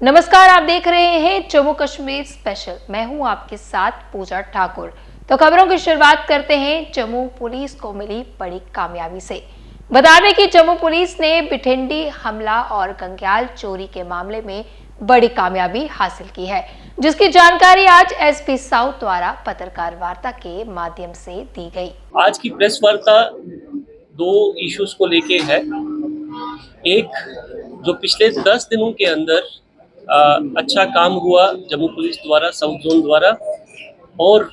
नमस्कार, आप देख रहे हैं जम्मू कश्मीर स्पेशल। मैं हूं आपके साथ पूजा ठाकुर। तो खबरों की शुरुआत करते हैं जम्मू पुलिस को मिली बड़ी कामयाबी से। बता दें कि जम्मू पुलिस ने बिठिंडी हमला और गंग्याल चोरी के मामले में बड़ी कामयाबी हासिल की है, जिसकी जानकारी आज एसपी साउथ द्वारा पत्रकार वार्ता के माध्यम से दी गई। आज की प्रेस वार्ता दो इश्यूज को लेके है। एक, जो पिछले 10 दिनों के अंदर अच्छा काम हुआ जम्मू पुलिस द्वारा, साउथ जोन द्वारा, और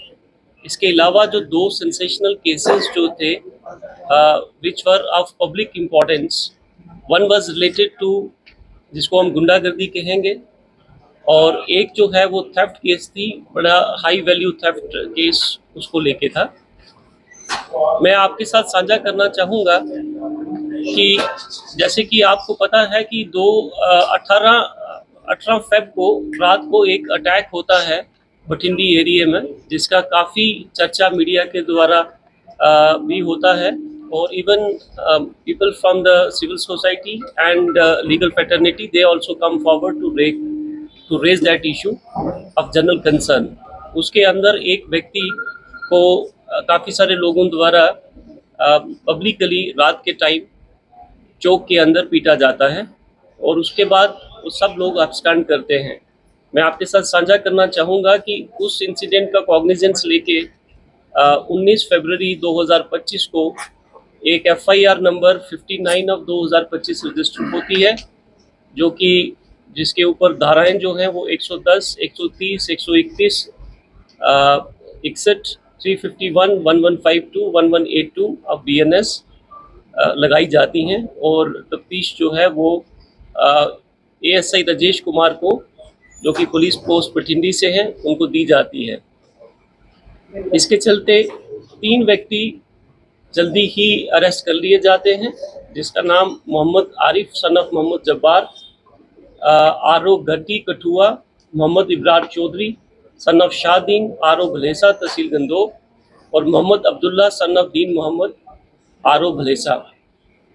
इसके अलावा जो दो सेंसेशनल केसेस जो थे which were of public importance. One was related to, जिसको हम गुंडागर्दी कहेंगे, और एक जो है वो थेफ्ट केस थी, बड़ा हाई वैल्यू थेफ्ट केस उसको लेके था। मैं आपके साथ साझा करना चाहूँगा कि जैसे कि आपको पता है कि 18 फेब को रात को एक अटैक होता है बठिंडी एरिया में, जिसका काफ़ी चर्चा मीडिया के द्वारा भी होता है, और even people from the civil society and legal fraternity they also come forward to raise that issue of general concern. उसके अंदर एक व्यक्ति को काफ़ी सारे लोगों द्वारा पब्लिकली रात के टाइम चौक के अंदर पीटा जाता है, और उसके बाद वो सब लोग एब्सकैंड करते हैं। मैं आपके साथ साझा करना चाहूँगा कि उस इंसिडेंट का कॉग्निजेंस लेके 19 फरवरी 2025 को एक FIR नंबर 59 ऑफ 2025 रजिस्टर होती है, जो कि जिसके ऊपर धाराएं जो हैं वो 110, 130, 131, 61, 351, 1152, 1182 ऑफ BNS लगाई जाती हैं, और तफ्तीश जो है वो ASI राजेश कुमार को, जो कि पुलिस पोस्ट बठिंडी से हैं, उनको दी जाती है। इसके चलते 3 व्यक्ति जल्दी ही अरेस्ट कर लिए जाते हैं, जिसका नाम मोहम्मद आरिफ सन ऑफ मोहम्मद जब्बार, आरो घट्टी कठुआ, मोहम्मद इब्रार चौधरी सन ऑफ शाहदीन, आरो भलेसा तहसील गंदोह, और मोहम्मद अब्दुल्ला सन ऑफ दीन मोहम्मद, आरो भलेसा।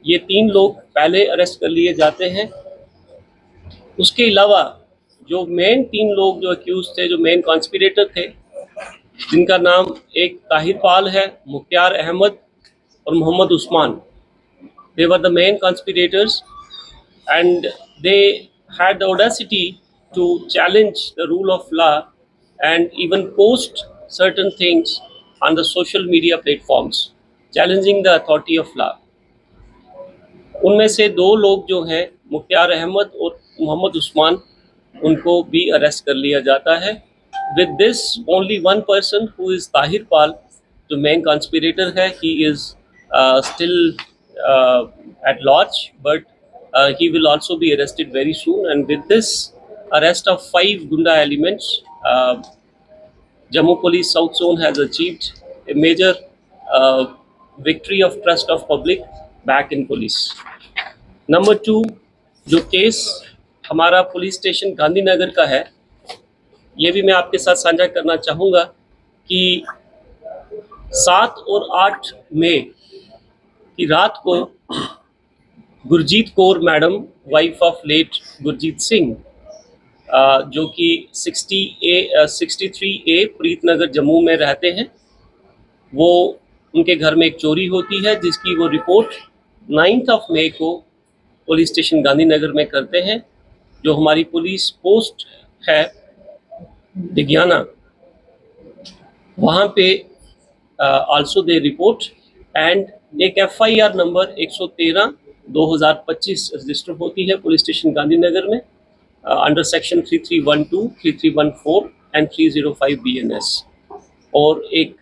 ये 3 लोग पहले अरेस्ट कर लिए जाते हैं। उसके अलावा जो मेन 3 लोग जो अक्यूज थे, जो मेन कॉन्स्पिरेटर थे, जिनका नाम एक ताहिर पाल है, मुख्तार अहमद और Mohammed Usman, they were the main conspirators, and they had the audacity to challenge the rule of law and even post certain things on the social media platforms challenging the authority of law. उनमें से 2 लोग जो हैं, मुख्तार अहमद और मोहम्मद उस्मान, उनको भी arrest कर लिया जाता है। With this, only one person who is Tahir पाल, जो मेन कॉन्स्पिरेटर है, he is still at large, but he will also be arrested very soon. And with this arrest of 5 Gunda elements, Jammu Police South Zone has achieved a major victory of trust of public back in police. Number 2, जो case हमारा police station Gandhinagar का है, ये भी मैं आपके साथ साझा करना चाहूँगा कि 7 और 8 मई की रात को Gurjeet Kaur madam, wife of late Gurjeet Singh, जो कि 63A प्रीतनगर जम्मू में रहते हैं, वो उनके घर में एक चोरी होती है, जिसकी वो रिपोर्ट 9 मई को पुलिस स्टेशन गांधीनगर में करते हैं, जो हमारी पुलिस पोस्ट है दिग्याना। वहाँ पे आल्सो दे रिपोर्ट, एंड एक FIR नंबर 113 2025 रजिस्टर होती है पुलिस स्टेशन गांधीनगर में अंडर सेक्शन 3312, 3314 एंड 305 BNS। और एक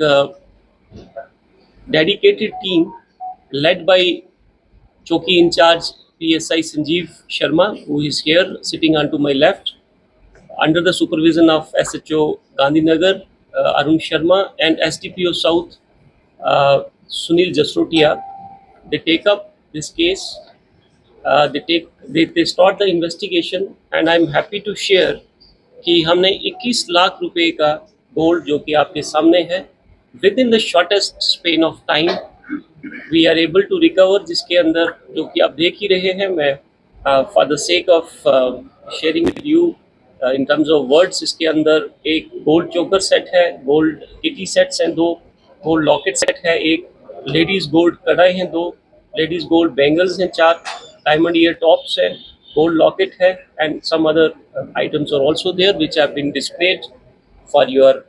डेडिकेटेड टीम लेड बाय चौकी incharge PSI Sanjeev Sharma, who is here sitting on to my left, under the supervision of SHO Gandhinagar Arun Sharma and SDPO South Sunil Jasrotia, they take up this case. They start the investigation, and I'm happy to share कि हमने 21 लाख रुपए का gold, जो कि आपके सामने है, within the shortest span of time we are able to recover, जिसके अंदर, जो कि आप देख ही रहे हैं, मैं for the sake of sharing with you in terms of words, इसके अंदर एक गोल्ड चोकर सेट है, गोल्ड किटी सेट्स हैं 2, गोल्ड लॉकेट सेट है 1, लेडीज गोल्ड कड़ाई हैं 2, लेडीज गोल्ड बैंगल्स हैं 4, डायमंड ईयर टॉप्स है, गोल्ड लॉकेट है, and some other items are also there which have been displayed for your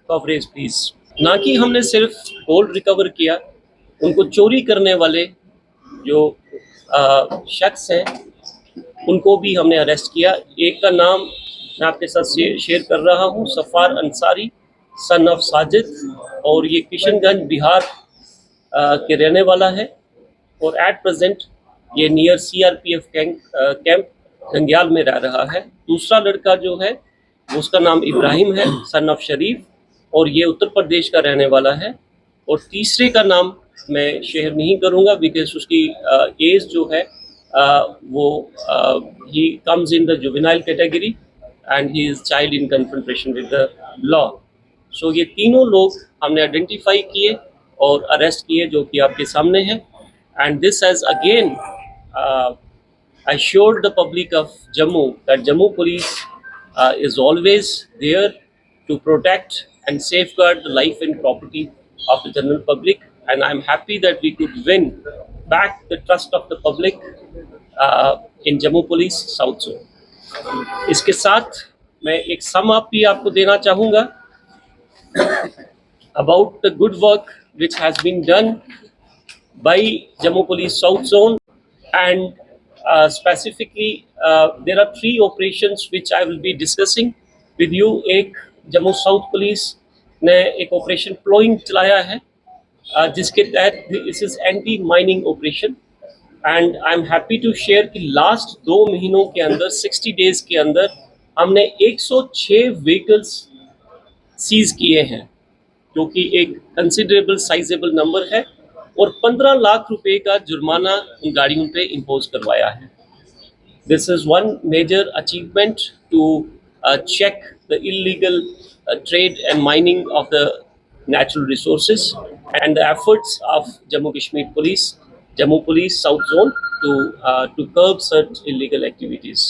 coverage please. ना कि हमने सिर्फ गोल्ड रिकवर किया, उनको चोरी करने वाले जो शख्स हैं उनको भी हमने अरेस्ट किया। एक का नाम मैं आपके साथ शेयर कर रहा हूँ, सफ़ार अंसारी सन ऑफ साजिद, और ये किशनगंज बिहार के रहने वाला है, और एट प्रेजेंट ये नियर CRPF कैंप गंग्याल में रह रहा है। दूसरा लड़का जो है उसका नाम इब्राहिम है सन ऑफ शरीफ, और ये उत्तर प्रदेश का रहने वाला है। और तीसरे का नाम मैं शेयर नहीं करूँगा बिकॉज उसकी एज जो है वो he comes in the juvenile category and he is child in confrontation with the law. So ये तीनों लोग हमने आइडेंटिफाई किए और अरेस्ट किए जो कि आपके सामने हैं। And this has again assured the public of Jammu that Jammu police is always there to protect and safeguard the life and property of the general public, and I am happy that we could win back the trust of the public in Jammu Police South Zone. इसके साथ मैं एक sum up भी आपको देना चाहूँगा about the good work which has been done by Jammu Police South Zone, and specifically there are 3 operations which I will be discussing with you. एक Jammu south police ने एक ऑपरेशन प्लोइंग चलाया है जिसके तहत this is anti mining operation, and I am happy to share कि last 2 महीनों के अंदर 60 डेज के अंदर हमने 106 व्हीकल्स सीज किए हैं, जो कि एक कंसिडरेबल साइजेबल नंबर है, और 15 लाख रुपए का जुर्माना उन गाड़ियों पे इम्पोज करवाया है। This is one major achievement to check the illegal trade and mining of the natural resources and the efforts of Jammu Kashmir Police, Jammu Police South Zone to curb such illegal activities.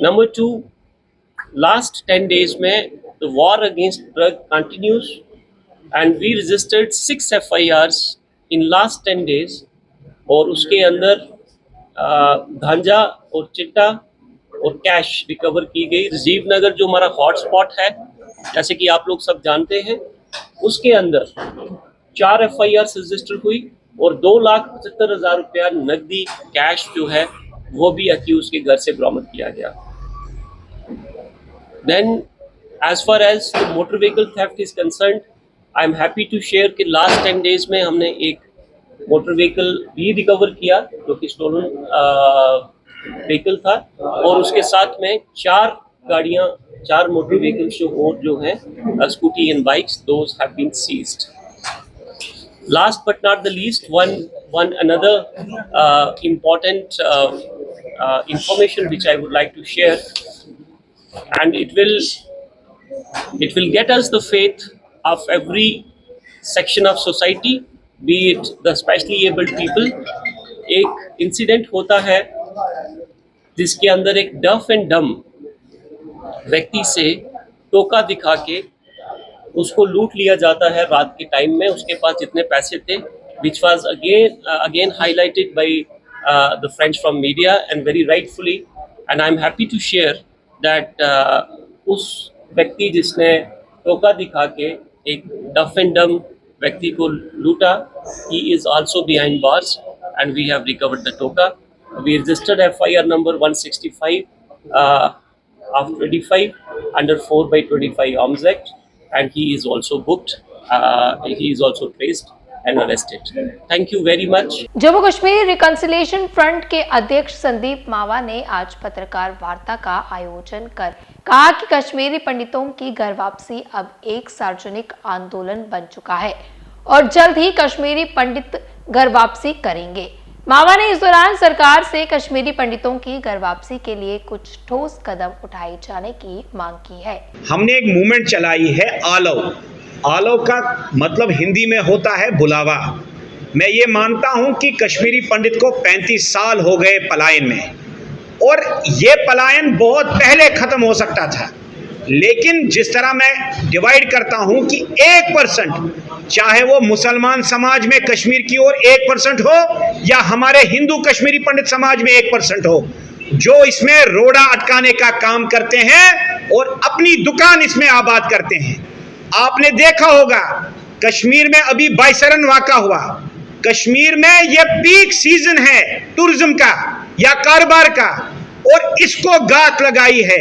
Number 2, last 10 days में the war against drug continues, and we registered 6 FIRs in last 10 days, और उसके अंदर गांजा और चिट्टा और cash recover की गई। राजीव नगर जो हमारा हॉटस्पॉट है, जैसे कि आप लोग सब जानते हैं, उसके अंदर 4 FIR रजिस्टर हुई और 2,75,000 रुपया नकदी कैश जो है वो भी अक्यूज के घर से बरामद किया गया। Then as far as the motor vehicle theft is concerned, I am happy to share कि लास्ट 10 डेज में हमने एक मोटर व्हीकल भी रिकवर किया जो कि स्टोलन व्हीकल था, और उसके साथ में 4 गाड़ियां, 4 मोटर व्हीकल्स जो हैं scooty and bikes, those have been seized. Last but not the least, one another important information which I would like to share, and it will get us the faith of every section of society, be it the specially abled people. एक incident होता है जिसके अंदर एक डफ and डम व्यक्ति से टोका दिखा के उसको लूट लिया जाता है रात के टाइम में। उसके पास जितने पैसे थे, which was again highlighted by the friends from media and very rightfully, and I'm happy to share that उस व्यक्ति जिसने टोका दिखा के एक डफ एंड डम व्यक्ति को लूटा, he is also behind bars and we have recovered the toka. We registered FIR number 165 of 25 under 4/25 Arms Act, and he is also booked, he is also traced and arrested. Thank you very much. Jammu Kashmir reconciliation front के अध्यक्ष संदीप मावा ने आज पत्रकार वार्ता का आयोजन कर कहा कि कश्मीरी पंडितों की घर वापसी अब एक सार्वजनिक आंदोलन बन चुका है और जल्द ही कश्मीरी पंडित घर वापसी करेंगे। मावा ने इस दौरान सरकार से कश्मीरी पंडितों की घर वापसी के लिए कुछ ठोस कदम उठाए जाने की मांग की है। हमने एक मूवमेंट चलाई है आलो। आलो का मतलब हिंदी में होता है बुलावा। मैं ये मानता हूं कि कश्मीरी पंडित को 35 साल हो गए पलायन में, और ये पलायन बहुत पहले खत्म हो सकता था, लेकिन जिस तरह मैं डिवाइड करता हूं कि 1%, चाहे वो मुसलमान समाज में कश्मीर की ओर 1% हो या हमारे हिंदू कश्मीरी पंडित समाज में 1% हो, जो इसमें रोड़ा अटकाने का काम करते हैं और अपनी दुकान इसमें आबाद करते हैं। आपने देखा होगा कश्मीर में अभी बाइसरन वाक़ा हुआ, कश्मीर में यह पीक सीजन है टूरिज्म का या कारोबार का, और इसको गात लगाई है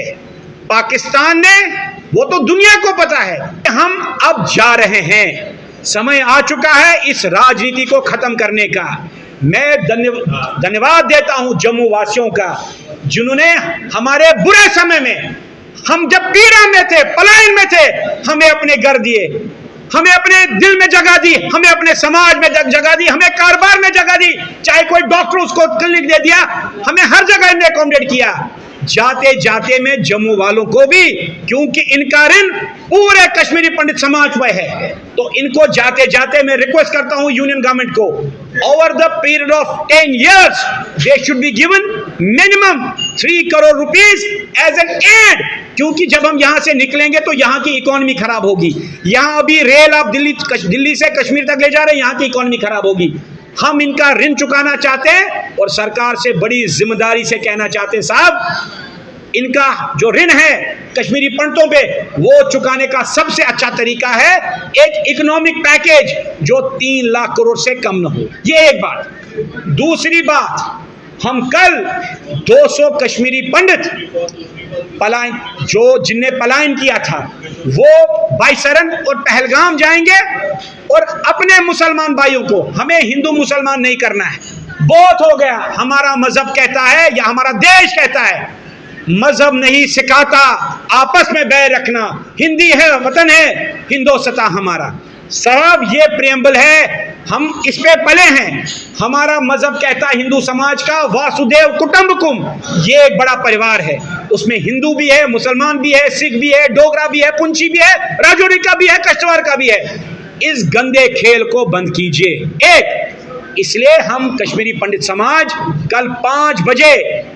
पाकिस्तान ने। वो तो दुनिया को पता है। हम अब जा रहे हैं, समय आ चुका है इस राजनीति को खत्म करने का। मैं धन्यवाद देता हूं जम्मू वासियों का, जिन्होंने हमारे बुरे समय में, हम जब पीड़ा में थे, पलायन में थे, हमें अपने घर दिए, हमें अपने दिल में जगह दी, हमें अपने समाज में जगह दी, हमें कारोबार में जगह दी। चाहे कोई डॉक्टर उसको क्लिनिक दे दिया, हमें हर जगह इन्हें अकोमोडेट किया। जाते जाते में जम्मू वालों को भी, क्योंकि इनका ऋण पूरे कश्मीरी पंडित समाज पर है, तो इनको जाते जाते मैं रिक्वेस्ट करता हूं यूनियन गवर्नमेंट को, over the period of 10 years they should be given minimum 3 crore rupees as an aid, क्योंकि जब हम यहां से निकलेंगे तो यहां की इकोनॉमी खराब होगी। यहां अभी रेल आप दिल्ली से कश्मीर तक ले जा रहे हैं, यहां की इकोनॉमी खराब होगी। हम इनका ऋण चुकाना चाहते हैं और सरकार से बड़ी जिम्मेदारी से कहना चाहते हैं, साहब इनका जो ऋण है कश्मीरी पंडितों पे, वो चुकाने का सबसे अच्छा तरीका है एक इकोनॉमिक पैकेज जो 3 लाख करोड़ से कम न हो। ये एक बात। दूसरी बात, हम कल 200 कश्मीरी पंडित पलायन, जिनने पलायन किया था, वो बाइसरन और पहलगाम जाएंगे और अपने मुसलमान भाइयों को, हमें हिंदू मुसलमान नहीं करना है, बहुत हो गया। हमारा मजहब कहता है या हमारा देश कहता है, मजहब नहीं सिखाता आपस में बैर रखना, हिंदी है वतन है, हिंदोस्तान हमारा। साहब ये प्रेम्बल है, हम इस पे पले हैं। हमारा मजहब कहता है हिंदू समाज का वासुदेव कुटुंबकम, ये एक बड़ा परिवार है, उसमें हिंदू भी है, मुसलमान भी है, सिख भी है, डोगरा भी है, पुंछी भी है, राजौरी का भी है, कश्तवाड़ का भी है। इस गंदे खेल को बंद कीजिए। इसलिए हम कश्मीरी पंडित समाज कल 5 बजे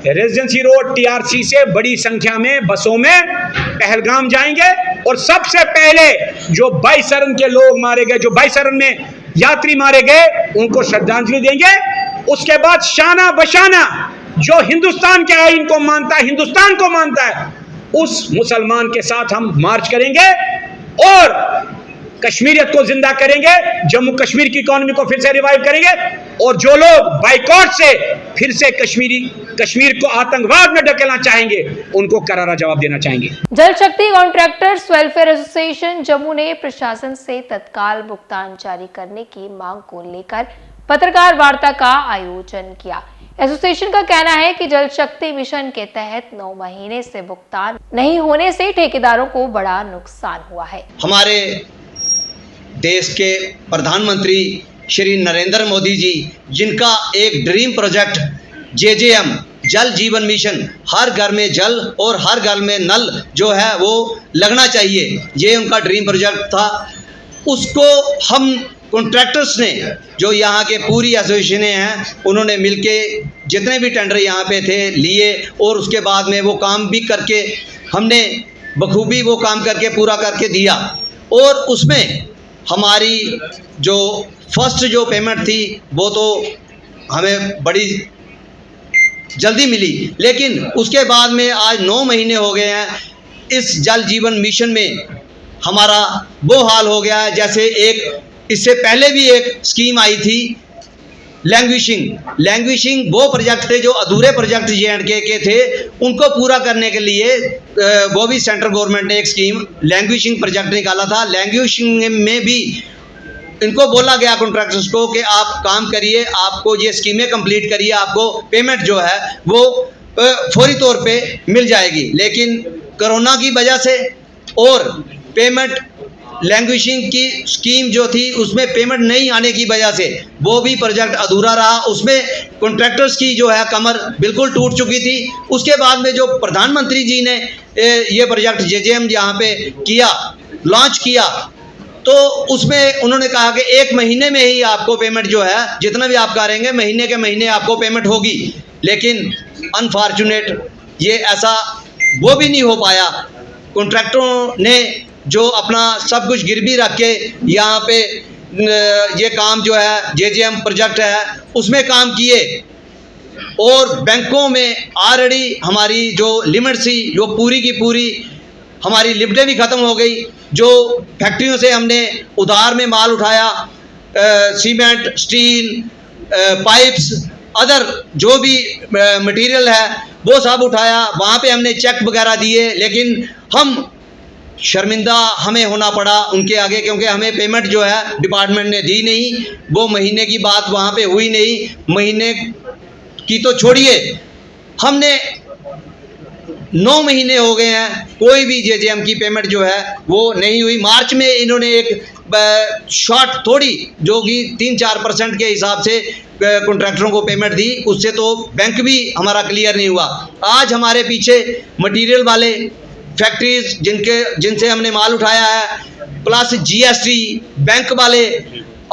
रेजिडेंसी रोड TRC से बड़ी संख्या में बसों में पहलगाम जाएंगे और सबसे पहले जो बाइसरन के लोग मारे गए, जो बाइसरन में यात्री मारे गए, उनको श्रद्धांजलि देंगे। उसके बाद शाना बशाना जो हिंदुस्तान के आईन को मानता है, हिंदुस्तान को मानता है, उस मुसलमान के साथ हम मार्च करेंगे और कश्मीरियत को जिंदा करेंगे, जम्मू कश्मीर की इकोनॉमी को फिर से रिवाइव करेंगे, और जो लोग बाइकॉट से फिर से कश्मीर को आतंकवाद में ढकेलना चाहेंगे, उनको करारा जवाब देना चाहेंगे। जल शक्ति कॉन्ट्रैक्टर्स वेलफेयर एसोसिएशन जम्मू ने प्रशासन से तत्काल भुगतान जारी करने की मांग को लेकर पत्रकार वार्ता का आयोजन किया। एसोसिएशन का कहना है कि जल शक्ति मिशन के तहत 9 महीने से भुगतान नहीं होने से ठेकेदारों को बड़ा नुकसान हुआ है। हमारे देश के प्रधानमंत्री श्री नरेंद्र मोदी जी, जिनका एक ड्रीम प्रोजेक्ट JJM जल जीवन मिशन, हर घर में जल और हर घर में नल जो है वो लगना चाहिए, ये उनका ड्रीम प्रोजेक्ट था। उसको हम कॉन्ट्रैक्टर्स ने, जो यहाँ के पूरी एसोसिएशनें हैं, उन्होंने मिलके जितने भी टेंडर यहाँ पे थे लिए, और उसके बाद में वो काम भी करके हमने बखूबी वो काम करके पूरा करके दिया। और उसमें हमारी जो फर्स्ट जो पेमेंट थी वो तो हमें बड़ी जल्दी मिली, लेकिन उसके बाद में आज 9 महीने हो गए हैं। इस जल जीवन मिशन में हमारा वो हाल हो गया है जैसे एक इससे पहले भी एक स्कीम आई थी लैंग्विशिंग वो प्रोजेक्ट थे जो अधूरे प्रोजेक्ट J&K के थे, उनको पूरा करने के लिए वो भी सेंट्रल गवर्नमेंट ने एक स्कीम लैंग्विशिंग प्रोजेक्ट निकाला था। लैंग्विशिंग में भी इनको बोला गया कॉन्ट्रैक्टर्स को कि आप काम करिए, आपको ये स्कीमें कंप्लीट करिए, आपको पेमेंट जो है वो फौरी तौर पे मिल जाएगी। लेकिन कोरोना की वजह से और पेमेंट लैंग्विशिंग की स्कीम जो थी उसमें पेमेंट नहीं आने की वजह से वो भी प्रोजेक्ट अधूरा रहा। उसमें कॉन्ट्रैक्टर्स की जो है कमर बिल्कुल टूट चुकी थी। उसके बाद में जो प्रधानमंत्री जी ने ये प्रोजेक्ट JJM यहाँ पे किया, लॉन्च किया, तो उसमें उन्होंने कहा कि 1 महीने में ही आपको पेमेंट जो है जितना भी आप करेंगे महीने के महीने आपको पेमेंट होगी। लेकिन अनफॉर्चुनेट ये ऐसा वो भी नहीं हो पाया। कॉन्ट्रैक्टरों ने जो अपना सब कुछ गिरवी रख के यहाँ पे ये काम जो है JJM प्रोजेक्ट है उसमें काम किए, और बैंकों में ऑलरेडी हमारी जो लिमिट थी वो पूरी की पूरी हमारी लिमिटें भी ख़त्म हो गई। जो फैक्ट्रियों से हमने उधार में माल उठाया, सीमेंट, स्टील, पाइप्स, अदर जो भी मटेरियल है वो सब उठाया, वहाँ पे हमने चेक वगैरह दिए, लेकिन हम शर्मिंदा हमें होना पड़ा उनके आगे, क्योंकि हमें पेमेंट जो है डिपार्टमेंट ने दी नहीं। वो महीने की बात वहाँ पे हुई नहीं, महीने की तो छोड़िए, हमने 9 महीने हो गए हैं कोई भी JJM की पेमेंट जो है वो नहीं हुई। मार्च में इन्होंने एक शॉर्ट थोड़ी जो कि 3-4% के हिसाब से कॉन्ट्रैक्टरों को पेमेंट दी, उससे तो बैंक भी हमारा क्लियर नहीं हुआ। आज हमारे पीछे मटेरियल वाले फैक्ट्रीज जिनसे हमने माल उठाया है, प्लस GST, बैंक वाले,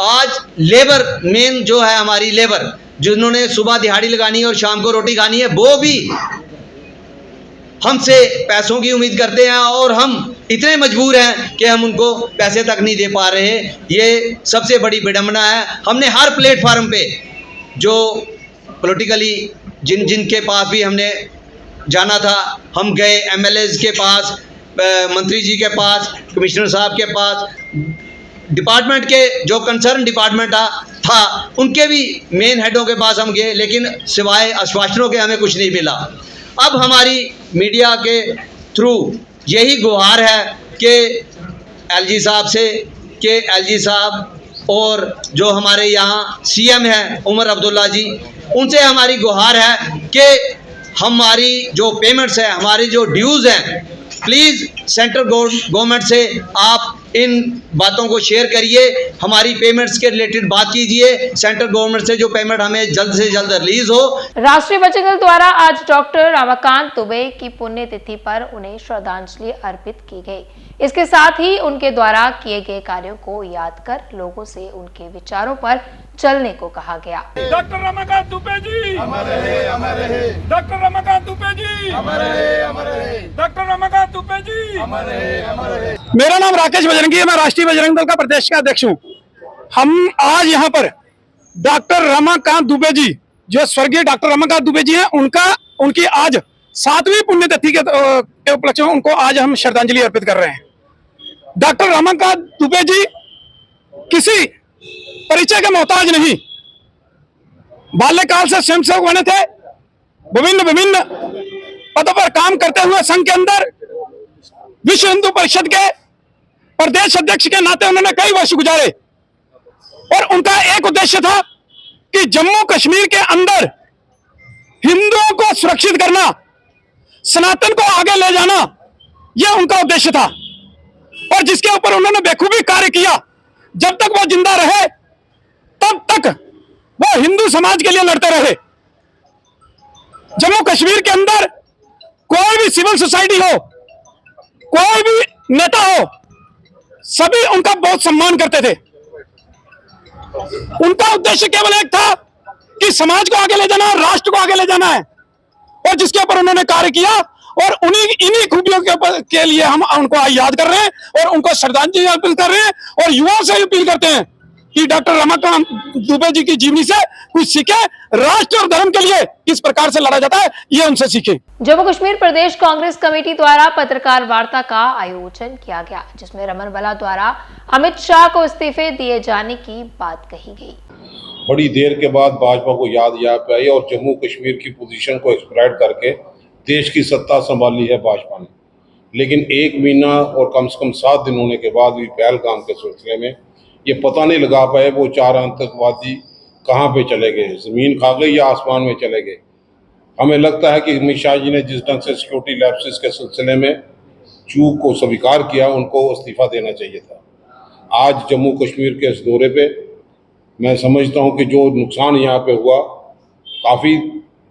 आज लेबर मेन जो है हमारी लेबर जिन्होंने सुबह दिहाड़ी लगानी है और शाम को रोटी खानी है, वो भी हमसे पैसों की उम्मीद करते हैं, और हम इतने मजबूर हैं कि हम उनको पैसे तक नहीं दे पा रहे। ये सबसे बड़ी विडंबना है। हमने हर प्लेटफार्म पे जो पॉलिटिकली जिनके पास भी हमने जाना था, हम गए MLAs के पास, मंत्री जी के पास, कमिश्नर साहब के पास, डिपार्टमेंट के जो कंसर्न डिपार्टमेंट था उनके भी मेन हेडों के पास हम गए, लेकिन सिवाय आश्वासनों के हमें कुछ नहीं मिला। अब हमारी मीडिया के थ्रू यही गुहार है कि LG साहब से, कि LG साहब और जो हमारे यहाँ CM हैं उमर अब्दुल्ला जी, उनसे हमारी गुहार है कि हमारी जो पेमेंट्स है, हमारी जो ड्यूज़ हैं, प्लीज़ सेंट्रल गवर्नमेंट से आप इन बातों को शेयर करिए, हमारी पेमेंट्स के रिलेटेड बात कीजिए, सेंट्रल गवर्नमेंट से जो पेमेंट हमें जल्द से जल्द रिलीज हो। राष्ट्रीय बजट दल द्वारा आज डॉक्टर रमाकांत दुबे की पुण्यतिथि पर उन्हें श्रद्धांजलि अर्पित की गई। इसके साथ ही उनके द्वारा किए गए कार्यों को याद कर लोगों से उनके विचारों पर चलने को कहा गया। डॉक्टर रमाकांत दुबे जी अमर रहे, अमर रहे। डॉक्टर रमाकांत दुबे जी अमर रहे, अमर रहे। डॉक्टर रमाकांत दुबे जी अमर रहे, अमर रहे। मेरा नाम राकेश बजरंगी है, मैं राष्ट्रीय बजरंग दल का प्रदेश का अध्यक्ष हूँ। हम आज यहाँ पर डॉक्टर रमाकांत दुबे जी, जो स्वर्गीय डॉक्टर रमाकांत दुबे जी हैं, उनकी आज 7वीं पुण्यतिथि के उपलक्ष्य में उनको आज हम श्रद्धांजलि अर्पित कर रहे हैं। डॉक्टर रमाकांत दुबे जी किसी परिचय के मोहताज नहीं, बाल्यकाल से स्वयंसेवक बने थे, विभिन्न पदों पर काम करते हुए संघ के अंदर विश्व हिंदू परिषद के प्रदेश अध्यक्ष के नाते उन्होंने कई वर्ष गुजारे, और उनका एक उद्देश्य था कि जम्मू कश्मीर के अंदर हिंदुओं को सुरक्षित करना, सनातन को आगे ले जाना, यह उनका उद्देश्य था, और जिसके ऊपर उन्होंने बेखूबी कार्य किया। जब तक वो जिंदा रहे तब तक वो हिंदू समाज के लिए लड़ते रहे। जम्मू कश्मीर के अंदर कोई भी सिविल सोसाइटी हो, कोई भी नेता हो, सभी उनका बहुत सम्मान करते थे। उनका उद्देश्य केवल एक था कि समाज को आगे ले जाना है, राष्ट्र को आगे ले जाना है, और जिसके ऊपर उन्होंने कार्य किया, और इन्हीं खूबियों के लिए हम उनको आज याद कर रहे हैं और उनको श्रद्धांजलि अर्पित कर रहे हैं, और युवाओं से अपील करते हैं कि डॉक्टर रमाकांत दुबे जी की जीवनी से कुछ सीखे, राष्ट्र और धर्म के लिए किस प्रकार से लड़ा जाता है ये उनसे सीखे। जम्मू कश्मीर प्रदेश कांग्रेस कमेटी द्वारा पत्रकार वार्ता का आयोजन किया गया, जिसमें रमन बला द्वारा अमित शाह को इस्तीफे दिए जाने की बात कही गई। बड़ी देर के बाद भाजपा को याद आई और जम्मू कश्मीर की पोजीशन को एक्सप्लॉइट करके देश की सत्ता संभाली है भाजपा ने, लेकिन 1 महीना और कम से कम 7 दिन होने के बाद भी पहलगाम के सिलसिले में ये पता नहीं लगा पाए वो 4 आतंकवादी कहाँ पे चले गए, ज़मीन खा गई या आसमान में चले गए। हमें लगता है कि अमित शाह जी ने जिस ढंग से सिक्योरिटी लैप्सेस के सिलसिले में चूक को स्वीकार किया, उनको इस्तीफा देना चाहिए था। आज जम्मू कश्मीर के इस दौरे पे मैं समझता हूँ कि जो नुकसान यहाँ पे हुआ, काफ़ी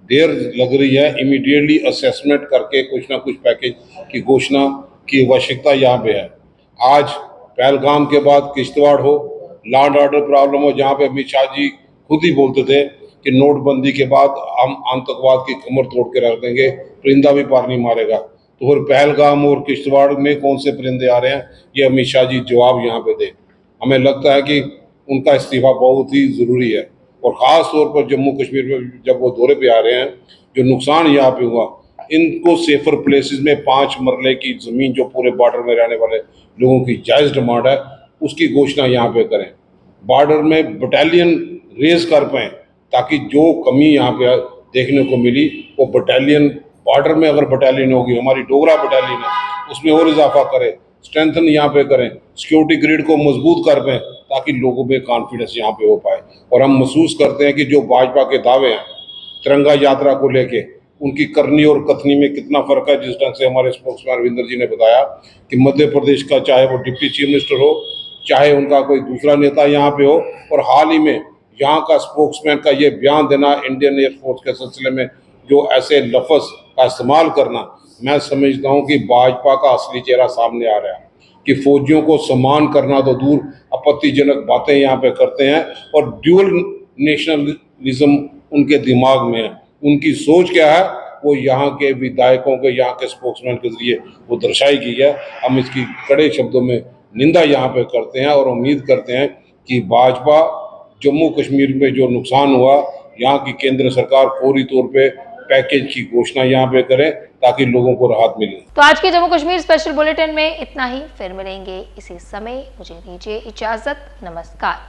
देर लग रही है। इमीडिएटली असेसमेंट करके कुछ ना कुछ पैकेज की घोषणा की आवश्यकता यहाँ पे है। आज पहलगाम के बाद किश्तवाड़ हो, लॉ एंड ऑर्डर प्रॉब्लम हो, जहाँ पे अमित शाह जी खुद ही बोलते थे कि नोटबंदी के बाद हम आतंकवाद की कमर तोड़ के रख देंगे, परिंदा भी पार नहीं मारेगा। तो फिर पहलगाम और किश्तवाड़ में कौन से परिंदे आ रहे हैं, ये अमित शाह जी जवाब यहाँ पे दे। हमें लगता है कि उनका इस्तीफा बहुत ही ज़रूरी है, और ख़ास तौर पर जम्मू कश्मीर में जब वो दौरे पे आ रहे हैं, जो नुकसान यहाँ पे हुआ, इनको सेफर प्लेसेस में 5 मरले की ज़मीन जो पूरे बॉर्डर में रहने वाले लोगों की जायज़ डिमांड है, उसकी घोषणा यहाँ पे करें। बॉर्डर में बटालियन रेज कर पाएँ, ताकि जो कमी यहाँ पे देखने को मिली वो बटालियन, बॉर्डर में अगर बटालियन होगी, हमारी डोगरा बटालियन है, उसमें और इजाफा करें, स्ट्रेंथन यहाँ पे करें, सिक्योरिटी ग्रिड को मजबूत कर पाएँ, ताकि लोगों में कॉन्फिडेंस यहाँ पे हो पाए। और हम महसूस करते हैं कि जो भाजपा के दावे हैं तिरंगा यात्रा को लेके, उनकी करनी और कथनी में कितना फर्क है। जिस ढंग से हमारे स्पोक्समैन रविंदर जी ने बताया कि मध्य प्रदेश का चाहे वो डिप्टी चीफ मिनिस्टर हो, चाहे उनका कोई दूसरा नेता यहाँ पे हो, और हाल ही में यहाँ का स्पोक्समैन का ये बयान देना इंडियन एयरफोर्स के सिलसिले में, जो ऐसे लफ्ज़ का इस्तेमाल करना, मैं समझता हूँ कि भाजपा का असली चेहरा सामने आ रहा है कि फौजियों को सम्मान करना तो दूर, आपत्तिजनक बातें यहाँ पे करते हैं, और ड्यूअल नेशनलिज्म उनके दिमाग में है। उनकी सोच क्या है वो यहाँ के विधायकों के, यहाँ के स्पोक्समैन के जरिए वो दर्शाई गई है। हम इसकी कड़े शब्दों में निंदा यहाँ पे करते हैं और उम्मीद करते हैं कि भाजपा जम्मू कश्मीर में जो नुकसान हुआ, यहाँ की केंद्र सरकार फौरी तौर पे पैकेज की घोषणा यहाँ पे करे, ताकि लोगों को राहत मिले। तो आज के जम्मू कश्मीर स्पेशल बुलेटिन में इतना ही, फिर मिलेंगे इसी समय। मुझे दीजिए इजाजत, नमस्कार।